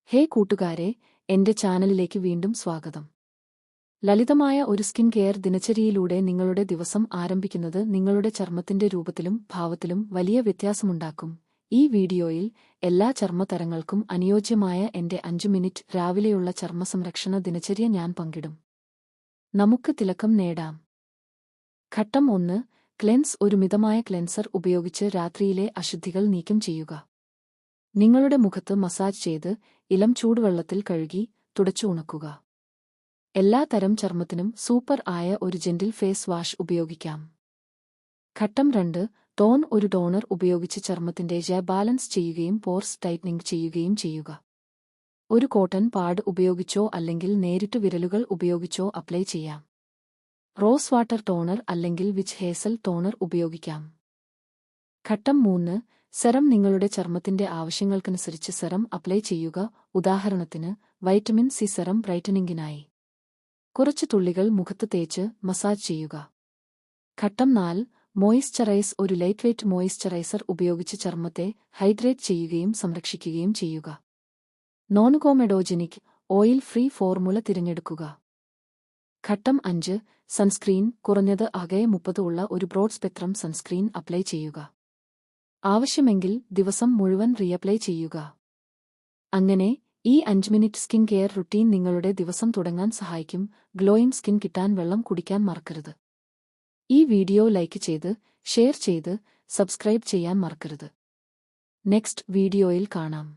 ഹേ കൂട്ടുകാരെ, എന്റെ ചാനലിലേക്ക് വീണ്ടും സ്വാഗതം. ലളിതമായ ഒരു സ്കിൻ കെയർ ദിനചര്യയിലൂടെ നിങ്ങളുടെ ദിവസം ആരംഭിക്കുന്നത് നിങ്ങളുടെ ചർമ്മത്തിന്റെ രൂപത്തിലും ഭാവത്തിലും വലിയ വ്യത്യാസമുണ്ടാക്കും. ഈ വീഡിയോയിൽ എല്ലാ ചർമ്മതരങ്ങൾക്കും അനുയോജ്യമായ എന്റെ 5 മിനിറ്റ് രാവിലെയുള്ള ചർമ്മസംരക്ഷണ ദിനചര്യ ഞാൻ പങ്കിടും. നമുക്ക് തിളക്കം നേടാം. ഘട്ടം 1. ക്ലെൻസ്. ഒരു മിതമായ ക്ലെൻസർ ഉപയോഗിച്ച് രാത്രിയിലെ അശുദ്ധികൾ നീക്കം ചെയ്യുക. നിങ്ങളുടെ മുഖത്ത് മസാജ് ചെയ്ത് ഇളം ചൂടുവെള്ളത്തിൽ കഴുകി തുടച്ചു ഉണക്കുക. എല്ലാ തരം ചർമ്മത്തിനും സൂപ്പർ ആയ ഒരു ജെന്റിൽ ഫേസ് വാഷ് ഉപയോഗിക്കാം. ഘട്ടം 2. ടോൺ. ഒരു ടോണർ ഉപയോഗിച്ച് ചർമ്മത്തിന്റെ ബാലൻസ് ചെയ്യുകയും പോർസ് ടൈറ്റനിംഗ് ചെയ്യുകയും ചെയ്യുക. ഒരു കോട്ടൺ പാഡ് ഉപയോഗിച്ചോ അല്ലെങ്കിൽ നേരിട്ട് വിരലുകൾ ഉപയോഗിച്ചോ അപ്ലൈ ചെയ്യാം. റോസ് വാട്ടർ ടോണർ അല്ലെങ്കിൽ വിച്ച് ഹേസൽ ടോണർ ഉപയോഗിക്കാം. ഘട്ടം 3. സെറം. നിങ്ങളുടെ ചർമ്മത്തിന്റെ ആവശ്യങ്ങൾക്കനുസരിച്ച് സെറം അപ്ലൈ ചെയ്യുക. ഉദാഹരണത്തിന്, വൈറ്റമിൻ സി സെറം ബ്രൈറ്റനിംഗിനായി കുറച്ച് തുള്ളികൾ മുഖത്ത് തേച്ച് മസാജ് ചെയ്യുക. ഘട്ടം 4. മോയിസ്ചറൈസ്. ഒരു ലൈറ്റ് വെയ്റ്റ് മോയിസ്ചറൈസർ ഉപയോഗിച്ച് ചർമ്മത്തെ ഹൈഡ്രേറ്റ് ചെയ്യുകയും സംരക്ഷിക്കുകയും ചെയ്യുക. നോൺകോമെഡോജനിക്, ഓയിൽ ഫ്രീ ഫോർമുല തിരഞ്ഞെടുക്കുക. ഘട്ടം 5. സൺസ്ക്രീൻ. കുറഞ്ഞത് ആകെ 30 ഉള്ള ഒരു ബ്രോഡ് സ്പെക്ട്രം സൺസ്ക്രീൻ അപ്ലൈ ചെയ്യുക. ആവശ്യമെങ്കിൽ ദിവസം മുഴുവൻ റീഅപ്ലൈ ചെയ്യുക. അങ്ങനെ ഈ 5 മിനിറ്റ് സ്കിൻ കെയർ റുട്ടീൻ നിങ്ങളുടെ ദിവസം തുടങ്ങാൻ സഹായിക്കും. ഗ്ലോയിങ് സ്കിൻ കിട്ടാൻ വെള്ളം കുടിക്കാൻ മറക്കരുത്. ഈ വീഡിയോ ലൈക്ക് ചെയ്ത് ഷെയർ ചെയ്ത് സബ്സ്ക്രൈബ് ചെയ്യാൻ മറക്കരുത്. നെക്സ്റ്റ് വീഡിയോയിൽ കാണാം.